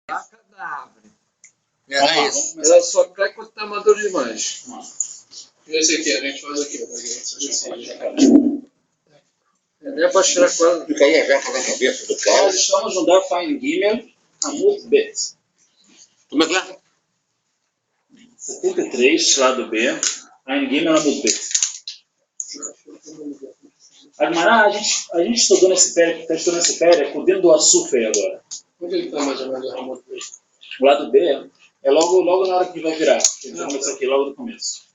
placa da árvore. Era isso. Ela só cai quando está maduro demais. E esse aqui, a gente faz aqui. Nem é para tirar quase. Fica aí aberta na cabeça do Nós cara. estamos no Daf Ein Gimel Amud Bet. Como é que é? 73, lado B, Ein Gimel Amud Bet. Agmará, a gente estudou nesse pé, está estudando esse pé, dentro do Asufei agora. Onde ele está mais ou menos a Ramon? O lado B é logo na hora que vai virar. Então, começa aqui, logo no começo.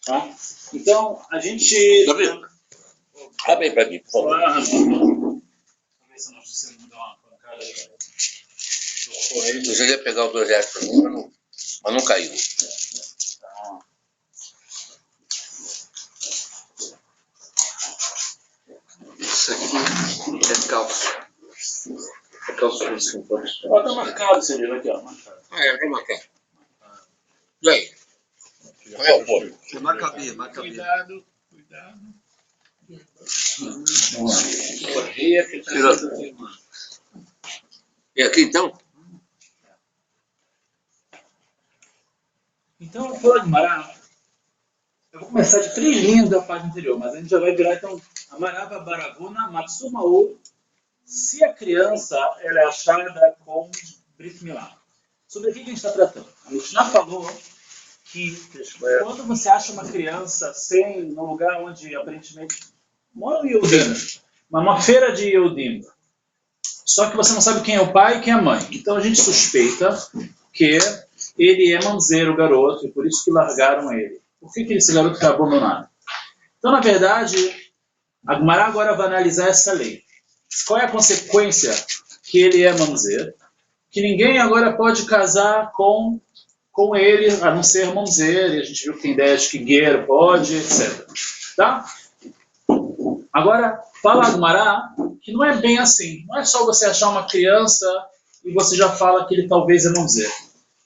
Tá? Então, a gente... Gabriel, abre aí pra mim, por favor. Vamos ver se nós precisamos dar uma pancada aí. Eu já ia pegar os R$2 pra mim, mas não caiu. Tá. Isso aqui é calça. É calça de 50. Ó, tá marcado esse livro aqui, ó. Marcado. Ah, é, vamos marcar. E aí? Qual é o ponto? É Maccabi. Cuidado. Correia que tá Tirou. tudo queimado. E aqui então? Então, vou Agmará. Eu vou começar de 3 linhas da página anterior, mas a gente já vai virar, então, Amarava Baravuna Matsumaú, se a criança ela é achada com Brit Milá. Sobre o que a gente está tratando? A Mishnah falou que quando você acha uma criança num lugar onde aparentemente mora um Yehudim, uma feira de Yehudim, só que você não sabe quem é o pai e quem é a mãe. Então a gente suspeita que ele é mamzeiro, o garoto, e por isso que largaram ele. Por que esse garoto foi abandonado? Então, na verdade, a Gemara agora vai analisar essa lei. Qual é a consequência que ele é mamzeiro? Que ninguém agora pode casar com ele, a não ser mamzeiro, e a gente viu que tem ideia de que guerreiro pode, etc. Tá? Agora, fala a Gemara que não é bem assim. Não é só você achar uma criança e você já fala que ele talvez é mamzeiro.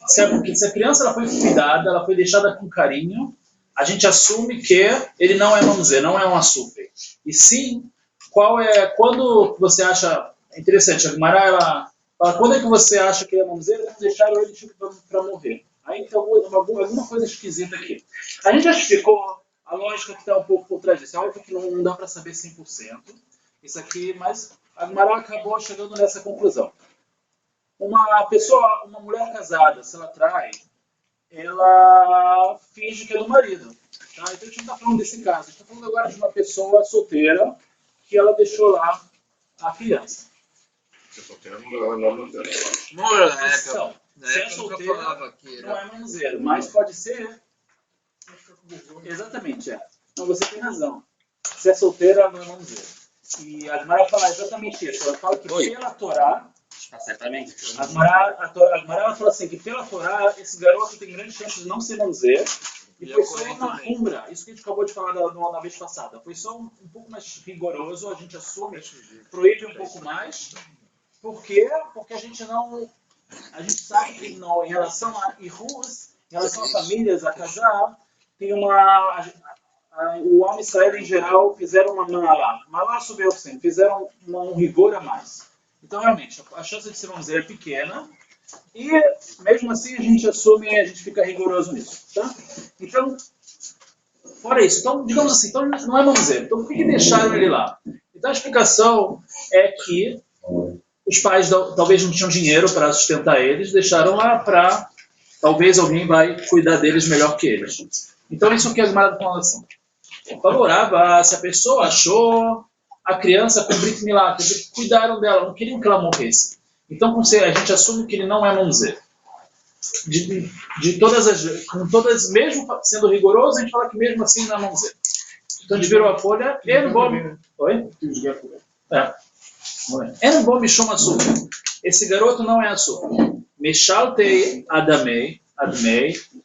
Se a criança ela foi cuidada, ela foi deixada com carinho, a gente assume que ele não é mamzeiro, não é um açúcar. E sim, quando você acha... É interessante, a Gemara ela fala, quando é que você acha que ele é mamzeiro, vamos deixar ele tipo para morrer. Aí tem alguma coisa esquisita aqui. A gente já explicou a lógica que está um pouco por trás disso. É óbvio que não dá para saber 100% isso aqui, mas a Gemara acabou chegando nessa conclusão. Uma mulher casada, se ela trai, ela finge que é do marido. Tá? Então a gente não está falando desse caso. A gente está falando agora de uma pessoa solteira que ela deixou lá a criança. Então, se é solteira, não é mamzeiro, mas pode ser... Exatamente, é. Não, você tem razão. Se é solteira, não é mamzeiro. E a Gemara fala exatamente isso. Ela fala que pela Torá... Tá certamente. A Gemara fala assim, que pela Torá, esse garoto tem grande chance de não ser mamzeiro. E foi só uma umbra, isso que a gente acabou de falar na vez passada. Foi só um pouco mais rigoroso, a gente assume, proíbe um pouco mais. Por quê? Porque a gente sabe que em relação a Irus, em relação a famílias, a casar, tem o homem e Israel em geral fizeram uma malá sobre o sim, fizeram um rigor a mais. Então, realmente, a chance de ser mamzeiro é pequena, e mesmo assim a gente assume, a gente fica rigoroso nisso, tá? Então, fora isso, então, digamos assim, então não é mamzeiro, então por que deixaram ele lá? Então a explicação é que os pais talvez não tinham dinheiro para sustentar eles, deixaram lá para, talvez alguém vai cuidar deles melhor que eles. Então isso que a Gemara fala assim, valorava se a pessoa achou a criança com Brit Milá, cuidaram dela, não queriam que ela morresse. Então, a gente assume que ele não é mamzeiro. Com todas, mesmo sendo rigoroso, a gente fala que mesmo assim não é mamzeiro. Então, a gente virou a folha, Oi? Enbom Mishom Açúcar. Esse garoto não é açúcar. Meshaltei Admei.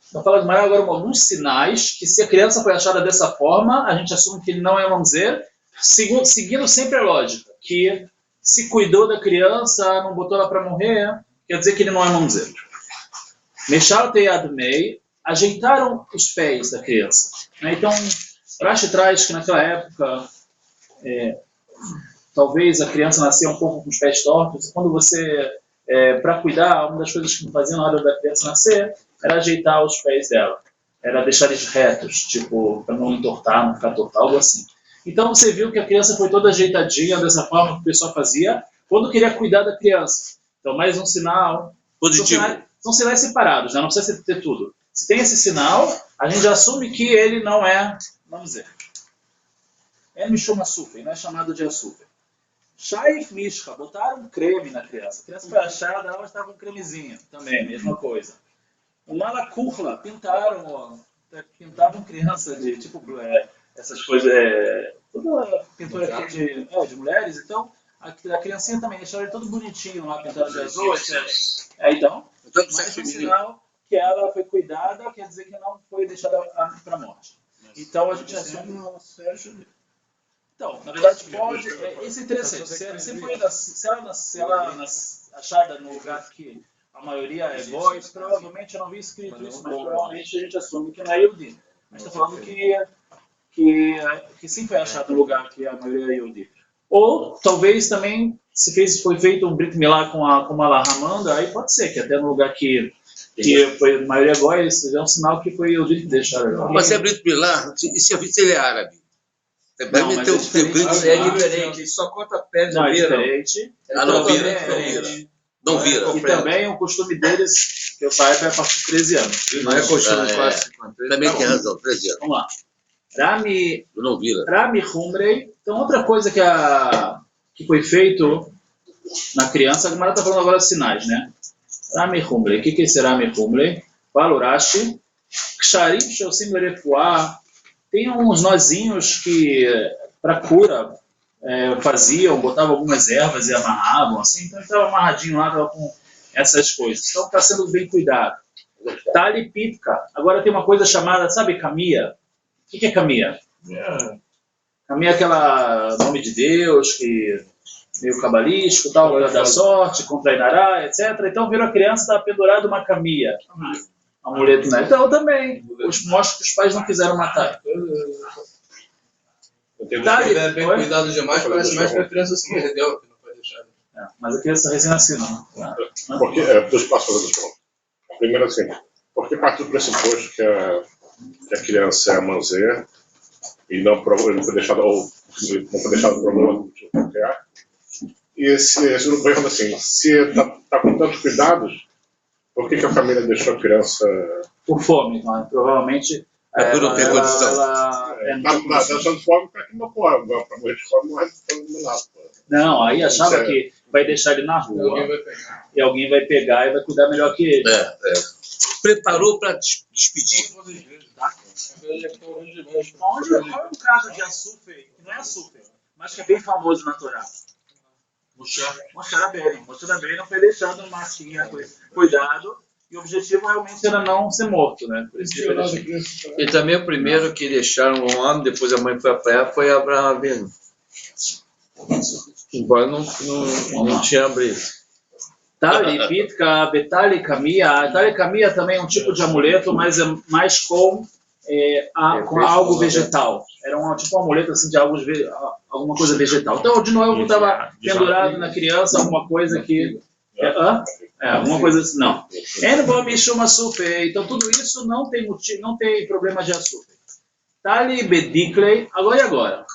Então, fala de agora alguns sinais que se a criança foi achada dessa forma, a gente assume que ele não é mamzeiro, seguindo sempre a lógica, que se cuidou da criança, não botou ela para morrer, quer dizer que ele não é mamzeiro. Meshaltei Admei, ajeitaram os pés da criança. Então, Rashi traz que naquela época, talvez a criança nascia um pouco com os pés tortos, e quando você para cuidar, uma das coisas que faziam na hora da criança nascer era ajeitar os pés dela. Era deixar eles retos, tipo, para não entortar, não ficar torto, algo assim. Então você viu que a criança foi toda ajeitadinha, dessa forma que o pessoal fazia, quando queria cuidar da criança. Então, mais um sinal. Positivo. São sinais separados, né? Não precisa ter tudo. Se tem esse sinal, a gente já assume que ele não é, vamos dizer, ele me chama açúcar, não é chamado de açúcar. Shaif Mishka, botaram um creme na criança. A criança foi achada, ela estava com um cremezinho também, mesma coisa. O Malakukla, pintavam criança de, tipo, essas coisas, toda pintura aqui de mulheres, então, a criancinha também, deixaram ele todo bonitinho lá, pintado de azul, etc. Então, mais um sinal que ela foi cuidada, quer dizer que não foi deixada para a morte. Então, a gente assume... Então, na verdade, pode... Isso é interessante. Se ela achada no lugar que a maioria é boys, provavelmente eu não vi escrito isso, mas provavelmente a gente assume que não é Yehudi. Mas está falando que sim foi achado no lugar que a maioria é Yehudi. Ou talvez também, se foi feito um Brit Milá com a Lahamanda, aí pode ser que até no lugar que foi a maioria agora, isso é um sinal que foi Yehudi que deixaram. Mas se é Brit Milá, e se ele é árabe? Vai Não, meter o Brit É Milá. diferente, só conta pés Não, no é vira. diferente. Não Também vira, é não vira. diferente. Não vira. E também o costume deles, que eu saiba, é a partir de 13 anos. Não é costume É. quase. Também tem razão, 13 anos. Vamos lá. Rami Não vira. Humrei. Então, outra coisa que foi feito na criança, a Gemara está falando agora de sinais, né? Rami Humrei. O que é esse Rami Humrei? Fala o Rashi. Ksharim Shosim Lerefuá. Tem uns nozinhos que, para cura, faziam, botavam algumas ervas e amarravam, assim. Então, ele estava amarradinho lá, estava com essas coisas. Então, está sendo bem cuidado. Tali Pitka. Agora tem uma coisa chamada, sabe, Camia? O que é Camia? Camia é aquela nome de Deus, que meio cabalístico, tal, da sorte, contra Inará, etc. Então virou a criança, estava pendurada uma Camia. Amuleto, né? Então também, mostra que os pais não quiseram matar. Se é bem cuidado demais, parece mais para a criança se perdeu, que não foi deixado. Mas a criança recém-nascida, não. Porque, duas perguntas. A primeira é assim, por que parte do pressuposto que a criança é manzé e não foi deixada ou não foi deixada por algum motivo qualquer? E se não foi assim, se está com tantos cuidados, por que a família deixou a criança? Por fome, então, provavelmente. Por não ter condição. Está deixando fome para que não pode, para morrer de fome não é nada. Não, aí achava que vai deixar ele na Alguém rua vai pegar. e alguém vai pegar e vai cuidar melhor que ele. Preparou para despedir. Qual é o caso de açúcar, que não é açúcar, mas que é bem famoso na Torá? Moshe Rabbeinu foi deixado no massinha, cuidado, e o objetivo realmente era não ser morto, né? Por isso que ele foi deixado. E também o primeiro que deixaram um ano, depois a mãe foi apanhar, foi Abraão Avinu. Embora não tinha abrido. Tali, Pitka, Betali, Kamia. Tali, Kamia também é um tipo de amuleto, mas é mais com algo vegetal. Era tipo um amuleto assim, de alguma coisa vegetal. Então, de novo, estava pendurado na criança alguma coisa que... alguma coisa assim, não. Então, tudo isso não tem motivo, não tem problema de açúcar. Tali, Bediklei. Agora e agora?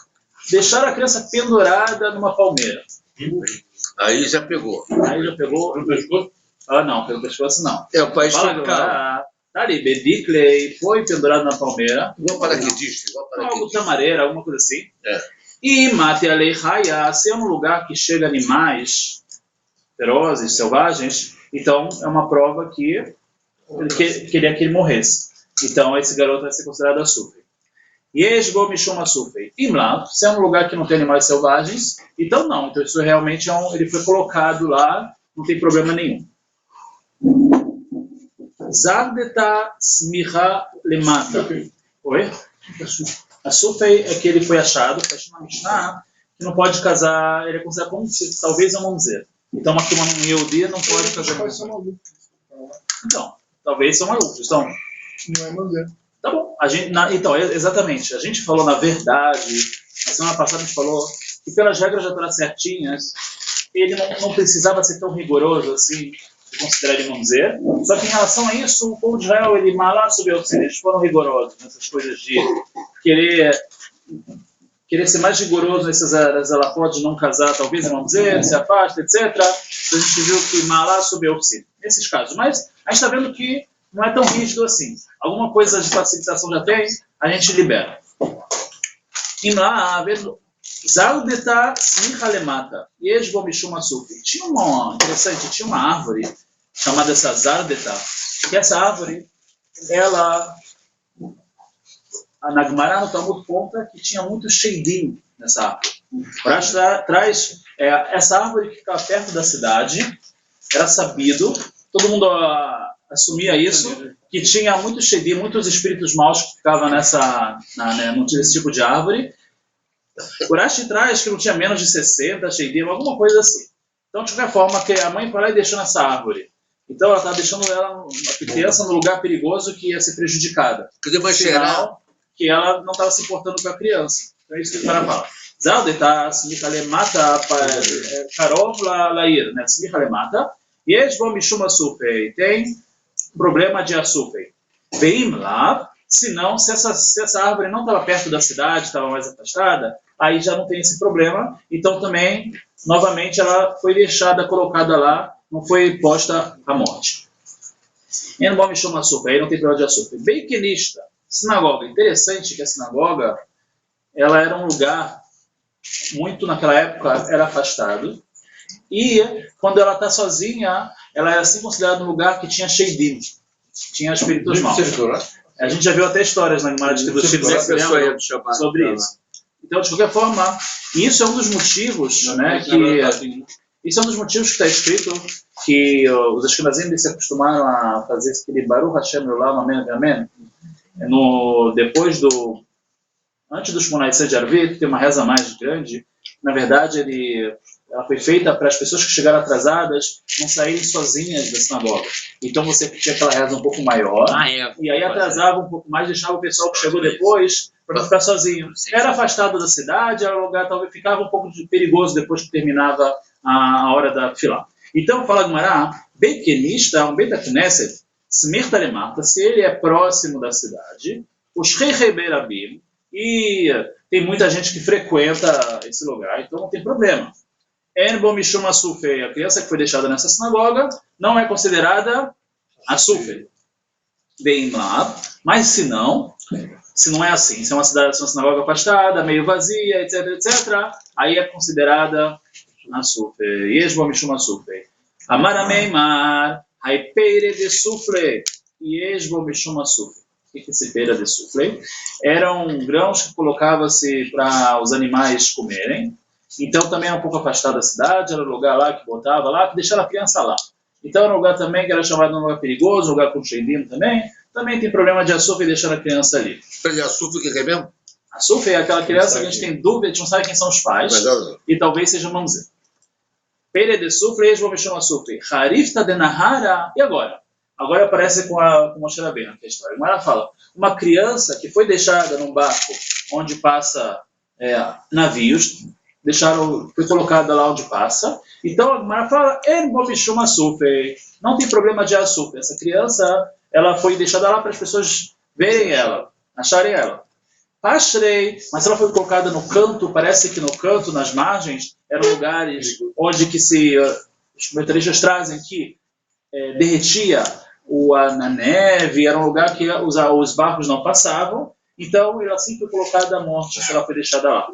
Deixar a criança pendurada numa palmeira. Aí já pegou. Aí já pegou. No pescoço? Não, pelo pescoço não. É o pai Fala estoncado. agora. Tá ali, Bediklei foi pendurado na palmeira. Igual paraquedista. Algo tamareira, alguma coisa assim. É. E mate a lei raia, se é um lugar que chega animais ferozes, selvagens, então é uma prova que ele queria que ele morresse. Então esse garoto vai ser considerado açúcar. Yesbo Mishum Asufei. Imla, se é um lugar que não tem animais selvagens, então não. Então isso realmente ele foi colocado lá, não tem problema nenhum. Zardeta Smicha Lemata. Oi? Asufei é que ele foi achado, está na Mishnah, que não pode casar, ele é considerado como se talvez é um mamzer. Então uma Yehudi não pode casar. Então, talvez são malucos. Então, Não é manzé. tá bom. Então, exatamente. A gente falou, na verdade, na semana passada a gente falou que pelas regras já Torá certinhas, ele não precisava ser tão rigoroso assim, de considerar ele mamzer. Só que em relação a isso, o povo de Israel, ele malá sobre o eles foram rigorosos nessas coisas de querer ser mais rigoroso nessas alahot de não casar, talvez mamzer, se afasta, etc. Então a gente viu que malá sobre o nesses casos. Mas a gente está vendo que não é tão rígido assim. Alguma coisa de facilitação já tem, a gente libera. Im lá, vendo Zaldeta smicha lemata. Yeshbo mishum asufri. Tinha uma árvore chamada essa Zaldeta, que essa árvore, ela, na Gemara no Talmud conta que tinha muito sheidim nessa árvore. Traz essa árvore que ficava perto da cidade, era sabido, todo mundo assumia isso, que tinha muito sheidim, muitos espíritos maus que ficavam nesse tipo de árvore. O Rashi traz que não tinha menos de 60 sheidim, alguma coisa assim. Então, de qualquer forma, que a mãe foi lá e deixou nessa árvore. Então, ela estava deixando a criança no lugar perigoso que ia ser prejudicada. Sinal que ela não estava se importando com a criança. Então, é isso que o cara fala. Zaldeta smicha lemata karov lair, né? Smicha lemata. Yesh bo mishum asufei. Tem problema de asufei. Veim lá. Se essa árvore não estava perto da cidade, estava mais afastada, aí já não tem esse problema. Então também, novamente, ela foi deixada, colocada lá, não foi posta à morte. Aí não tem problema de açúcar. Beiquenista, sinagoga. Interessante que a sinagoga, ela era um lugar, muito naquela época, era afastado. E quando ela está sozinha, ela era assim considerada um lugar que tinha sheidim, tinha espíritos maus. A gente já viu até histórias na Gemara de sobre isso. Então, de qualquer forma, isso é um dos motivos, né, isso é um dos motivos que está escrito que os Ashkenazim se acostumaram a fazer aquele Baruch Hashem Olam, Amém, Amém. Antes dos Shmoneh Esrei de Arvit, tem uma reza mais grande. Na verdade, ela foi feita para as pessoas que chegaram atrasadas não saírem sozinhas da sinagoga. Então você tinha aquela reza um pouco maior, e aí atrasava um pouco mais, deixava o pessoal que chegou depois para não ficar sozinho. Era afastado da cidade, era um lugar talvez ficava um pouco perigoso depois que terminava a hora da fila. Então fala Gemara, Beikenista, um Beit HaKnesset, Smirta Lemata, se ele é próximo da cidade, os Reibeirabim, e tem muita gente que frequenta esse lugar, então não tem problema. Enbo Mishum Asufei, a criança que foi deixada nessa sinagoga, não é considerada Asufei. Bem lá, mas se não é assim, se é uma sinagoga afastada, meio vazia, etc, aí é considerada Asufei. Yeshbo Mishum Asufei. Amar Meimar, Haipeire de Sufrei, Yeshbo Mishum Asufei. O que é esse peira de suflei? Eram grãos que colocava-se para os animais comerem. Então também era um pouco afastado da cidade, era um lugar lá que botava lá, que deixava a criança lá. Então era um lugar também que era chamado de um lugar perigoso, um lugar com sheidim também tem problema de açúcar e deixar a criança ali. Açúcar que é mesmo? Açúcar é aquela criança que a gente tem dúvida, a gente não sabe quem são os pais, e talvez seja mamzer. Peira de suflei, eles vão mexer no açúcar. Harifta de nahara, e agora? Agora aparece com Moshe Rabbeinu, que é a história. Ela fala, uma criança que foi deixada num barco onde passa navios, foi colocada lá onde passa. Então a Gemara fala, não tem problema de açúcar. Essa criança, ela foi deixada lá para as pessoas verem ela, acharem ela. Pashrei, mas ela foi colocada no canto, parece que no canto, nas margens, eram lugares onde que os comentaristas trazem que derretia na neve, era um lugar que os barcos não passavam, então ela assim foi colocada à morte se ela foi deixada lá.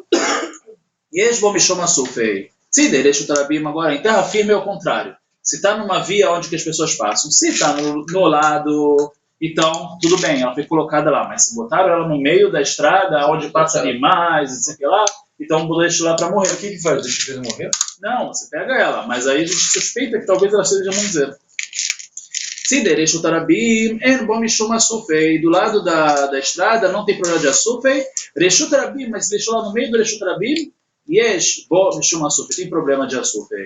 Yeshbo Mishom Asufei. Se deixa o Tarabim agora em terra firme é o contrário. Se está numa via onde que as pessoas passam, se está no lado, então tudo bem, ela foi colocada lá, mas se botaram ela no meio da estrada, onde passa animais, etc lá, então deixa lá para morrer. O que faz? Deixa ele morrer? Não, você pega ela, mas aí a gente suspeita que talvez ela seja mamzer. Se deixa o Tarabim, do lado da estrada não tem problema de açúcar. Reshut Tarabim, mas se deixou lá no meio do Reshut Tarabim, Yesh bo mishum asufei, tem problema de açúcar.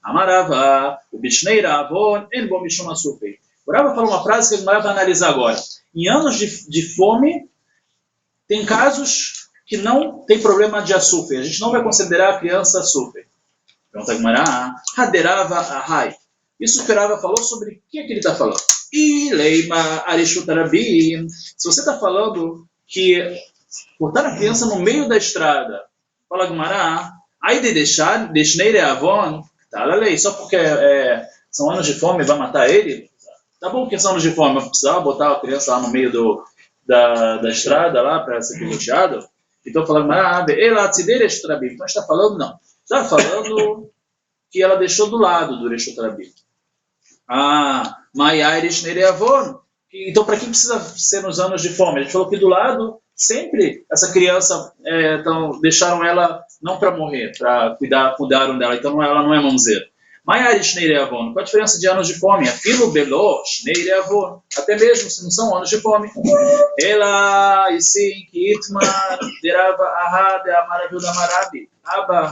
Amarava, o Bishnei Ravon, en bo mishum asufei. O Rava falou uma frase que a Gemara vai analisar agora. Em anos de fome, tem casos que não tem problema de açúcar. A gente não vai considerar a criança açúcar. Pergunta Gemara, Haderava Ahai. Isso que o Rava falou, sobre o que é que ele está falando? E Leima Arishut Rabim. Se você está falando que botar a criança no meio da estrada, fala Gemara, aí de deixar, Deshnei Avon, tá na lei, só porque são anos de fome, vai matar ele? Tá bom que são anos de fome, mas precisava botar a criança lá no meio da estrada, lá, para ser piloteado? Então fala Gemara, ela Tzidei Rabim. Então está falando, não. Está falando que ela deixou do lado do Reshut Rabim. Maiairish Nereavon. Então, para que precisa ser nos anos de fome? A gente falou que do lado, sempre essa criança, deixaram ela não para morrer, para cuidaram dela. Então, ela não é mamzeira. Maiairish Nereavon. Qual a diferença de anos de fome? Afilo Belosh Nereavon. Até mesmo se não são anos de fome. Ela, e sim, que Itmar, Derava Ahad, Amaravilda Marabi. Abba.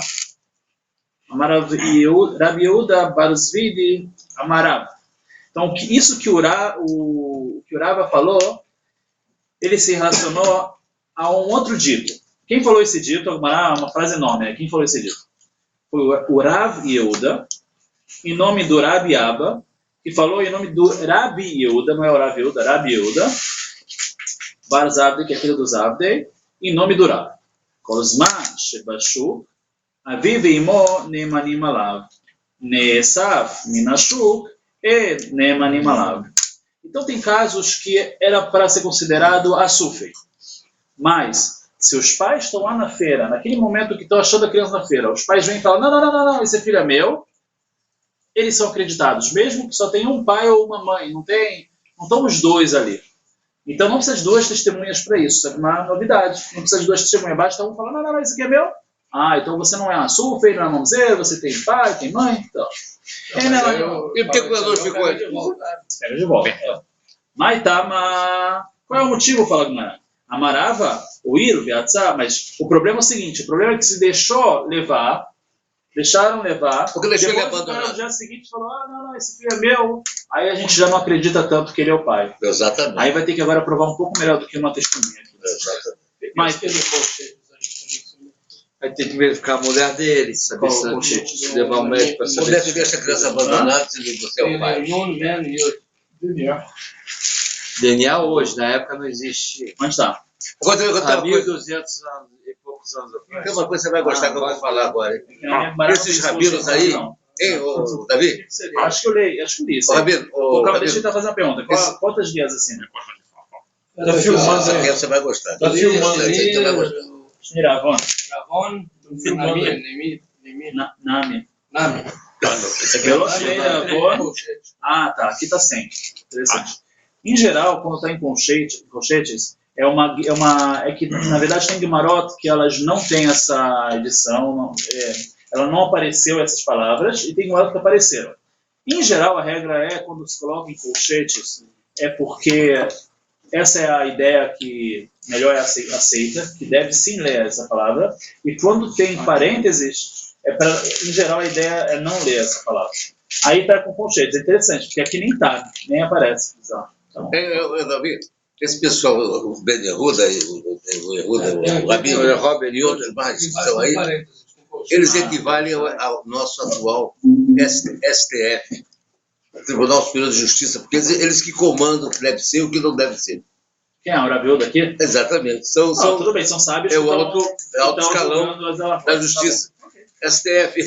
Rabi Yehuda Barzvidi Amarav. Então, isso que o Rava falou, ele se relacionou a um outro dito. Quem falou esse dito? Uma frase enorme, né? Quem falou esse dito? Foi o Rav Yehuda, em nome do Rabi Abba, que falou em nome do Rabi Yehuda, não é o Rav Yehuda, Rabi Yehuda, Barzavdi, que é filho do Zavdei, em nome do Rav. Kolzman Shebashuk, Aviv e Imo Neemanim Alav. Neesaf Minashuk e Neemanim Alav. Então tem casos que era para ser considerado asufei. Mas, se os pais estão lá na feira, naquele momento que estão achando a criança na feira, os pais vêm e falam, não, esse filho é meu, eles são acreditados, mesmo que só tenha um pai ou uma mãe, não estão os dois ali. Então não precisa de duas testemunhas para isso, isso é uma novidade. Não precisa de duas testemunhas, basta um falar, não, esse aqui é meu. Então você não é uma sulfa, não é mamzeira, você tem pai, tem mãe, então. E por que o Eloy ficou aí? Pega de volta. Maitama. Qual é o motivo, fala Gumara? Amarava, o Ir, mas o problema é o seguinte, o problema é que se deixaram levar, porque deixou ele abandonado. abandonado. No dia seguinte falou, não, esse filho é meu. Aí a gente já não acredita tanto que ele é o pai. Exatamente. Aí vai ter que agora provar um pouco melhor do que uma testemunha. Exatamente. Mas Vai ter que verificar a mulher dele, saber se levar o médico para saber. Onde é que deixa a criança abandonada se você é o pai? DNA hoje, na época não existia. Onde está? Há 1.200 anos e poucos anos atrás. Tem uma coisa que você vai gostar que eu vou falar agora. Hein? Esses rabinos aí, hein, Davi? Acho que eu li isso. Rabino, deixa eu estar fazendo a pergunta. Quantos dias assim? Tá filmando essa aí. aqui você vai gostar. Tá filmando aí. Você vai gostar. Ravon. Nami. Tá. Aqui está 100. Interessante. Em geral, quando está em colchetes, é que na verdade tem Guimarot que elas não têm essa edição, ela não apareceu essas palavras, e tem Guimarot que apareceram. Em geral, a regra é, quando se coloca em colchetes, é porque essa é a ideia que melhor é aceita, que deve sim ler essa palavra, e quando tem parênteses, em geral a ideia é não ler essa palavra. Aí está com colchetes, é interessante, porque aqui nem está, nem aparece. Tá bom. Davi, esse pessoal, o Ben Yehuda, o Yehuda, o Rabino, o Robert e outros mais que estão aí, eles equivalem ao nosso atual STF, Tribunal Superior de Justiça, porque eles que comandam o que deve ser e o que não deve ser. Quem é o Rabiú daqui? Exatamente. Tudo bem, são sábios é que o alto escalão da Justiça. STF.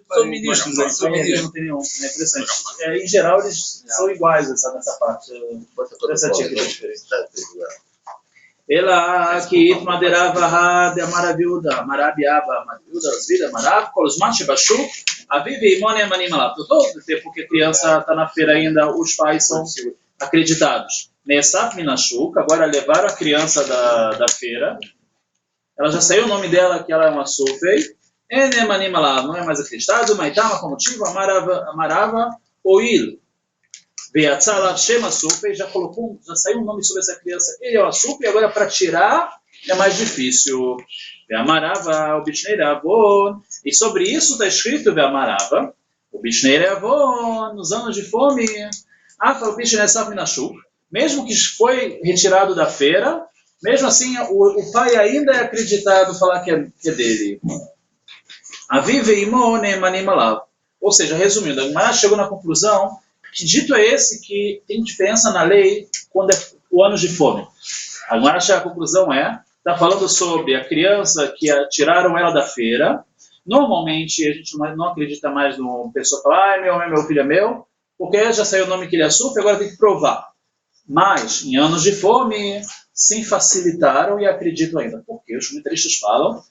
São ministros aí, são ministros. Não tem nenhum, é interessante. Em geral, eles são iguais nessa parte. Essa tipo de diferença. Ela que madeirava de maravilha, marabiaba, maravilha, marav, colosman shebashu, aviv e imone manimala. Todo o tempo que a criança está na feira ainda, os pais são acreditados. Nesaf minashuk, agora levaram a criança da feira. Ela já saiu o nome dela, que ela é uma sufei. Ene manimala, não é mais acreditado, maitama com motivo, amarava oil. Veatzala Shema Sufei, já saiu um nome sobre essa criança, ele é o Sufei, agora para tirar é mais difícil. Veamarava, o Bishneirevon, e sobre isso está escrito Veamarava, o Bishneirevon, nos anos de fome, Afal Bishneirevon Minashuk, mesmo que foi retirado da feira, mesmo assim o pai ainda é acreditado falar que é dele. Aviv ve'imo ne'emanim alav. Ou seja, resumindo, a Gemara chegou na conclusão que dito é esse que tem diferença na lei quando é o ano de fome. A Gemara chega à conclusão está falando sobre a criança que tiraram ela da feira. Normalmente a gente não acredita mais no pessoa falar, meu filho é meu, porque já saiu o nome que ele é súper, agora tem que provar. Mas em anos de fome, sim facilitaram e acredito ainda. Porque os comentaristas falam,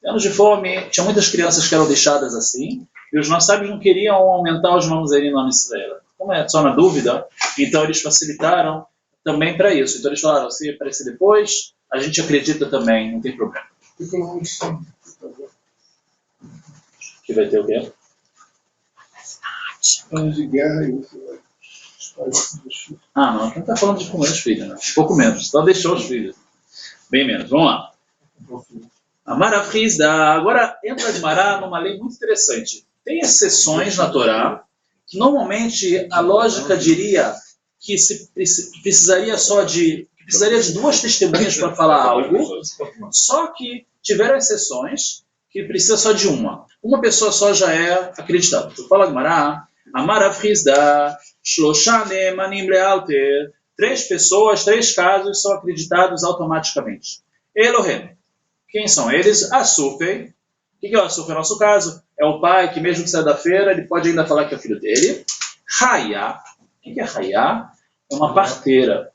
em anos de fome, tinha muitas crianças que eram deixadas assim, e os nossos sábios não queriam aumentar os mamzerim no Israel. Como é só na dúvida, então eles facilitaram também para isso. Então eles falaram, se aparecer depois, a gente acredita também, não tem problema. Que vai ter o quê? Anos de guerra e Não, aqui não está falando de comer os filhos, né? Pouco menos, só deixou os filhos. Bem menos, vamos lá. Amarav Hizda, agora entra de Mará numa lei muito interessante. Tem exceções na Torá, que normalmente a lógica diria que precisaria de duas testemunhas para falar algo, só que tiveram exceções que precisa só de uma. Uma pessoa só já é acreditada. Tu fala Gemara, Amarav Hizda, Shlosha Ne'emanim lealter, 3 pessoas, 3 casos são acreditados automaticamente. Elohim, quem são eles? Asufei. O que é o Asufei no nosso caso? É o pai que mesmo que saia da feira, ele pode ainda falar que é filho dele. Hayá. O que é Hayá? É uma parteira.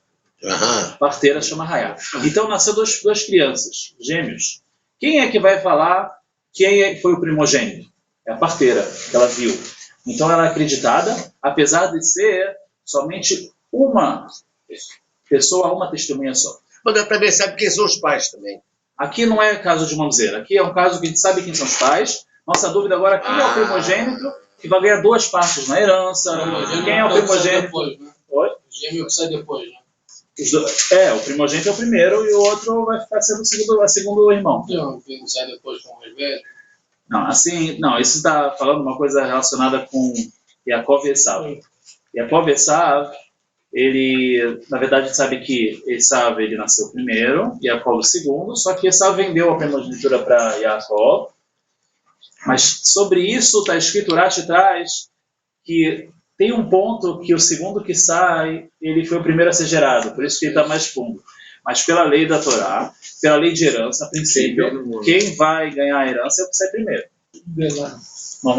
Parteira chama Hayá. Então nasceu duas crianças, gêmeos. Quem é que vai falar quem foi o primogênito? É a parteira, que ela viu. Então ela é acreditada, apesar de ser somente uma pessoa, uma testemunha só. Mas ela também sabe quem são os pais também. Aqui não é caso de mamzeira, aqui é um caso que a gente sabe quem são os pais. Nossa dúvida agora, quem é o primogênito que vai ganhar 2 partes na herança? Quem é o primogênito? Depois, né? Oi? O gêmeo que sai depois, né? O primogênito é o primeiro e o outro vai ficar sendo o segundo irmão. Quem sai depois com o mais velho. Não, isso está falando uma coisa relacionada com Yaakov e Esav. Yaakov e Esav, ele, na verdade, sabe que Esav ele nasceu primeiro, Yaakov o segundo, só que Esav vendeu a primogenitura para Yaakov. Mas sobre isso está escrito, Rashi traz que tem um ponto que o segundo que sai, ele foi o primeiro a ser gerado, por isso que ele está mais fundo. Mas pela lei da Torá, pela lei de herança, a princípio, quem vai ganhar a herança é o que sai primeiro. Normalmente